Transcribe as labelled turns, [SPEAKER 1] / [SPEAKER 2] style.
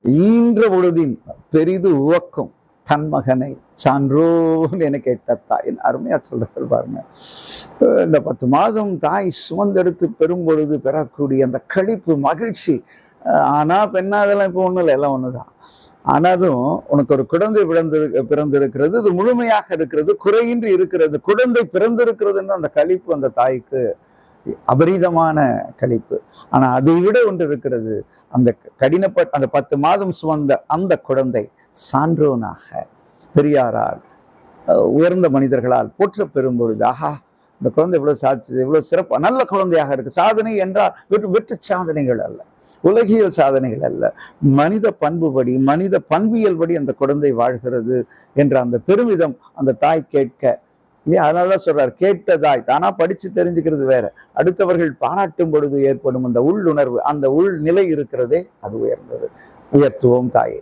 [SPEAKER 1] ஈன்ற பொழுதின் பெரிது உவக்கும் தன் மகனை சான்றோன்னு என கேட்ட தாய். அருமையா சொல்றாரு பாருங்க. இந்த 10 மாதம் தாய் சுமந்தெடுத்து பெறும் பொழுது பெறக்கூடிய அந்த களிப்பு, மகிழ்ச்சி. ஆனா பெண்ணா அதெல்லாம் இப்போ ஒண்ணும் இல்லை, எல்லாம் ஒண்ணுதான். ஆனாலும் உனக்கு ஒரு குழந்தை பிறந்திருக்கிறது, இது முழுமையாக இருக்கிறது, குறையின்றி இருக்கிறது. குழந்தை பிறந்திருக்கிறதுன்னு அந்த களிப்பு அந்த தாய்க்கு அபரீதமான களிப்பு. ஆனா அதை விட ஒன்று இருக்கிறது, அந்த கடினப்பட்ட அந்த 10 மாதம் சுமந்த அந்த குழந்தை சான்றோனாக பெரியாரால், உயர்ந்த மனிதர்களால் போற்ற பெறும் பொழுது, ஆஹா இந்த குழந்தை இவ்வளவு சாதிச்சது, இவ்வளவு சிறப்பு, நல்ல குழந்தையாக இருக்கு. சாதனை என்றால் வெற்று சாதனைகள் அல்ல, உலகியல் சாதனைகள் அல்ல, மனித பண்புபடி, மனித பண்பியல் படி அந்த குழந்தை வாழ்கிறது என்ற அந்த பெருமிதம் அந்த தாய் கேட்க இல்லையா? அதனாலதான் சொல்றாரு, கேட்ட தாய். தானா படிச்சு தெரிஞ்சுக்கிறது வேற, அடுத்தவர்கள் பாராட்டும் பொழுது ஏற்படும் அந்த உள்ளுணர்வு, அந்த உள் நிலை இருக்கிறதே, அது உயர்ந்தது. உயர்த்துவோம் தாயை.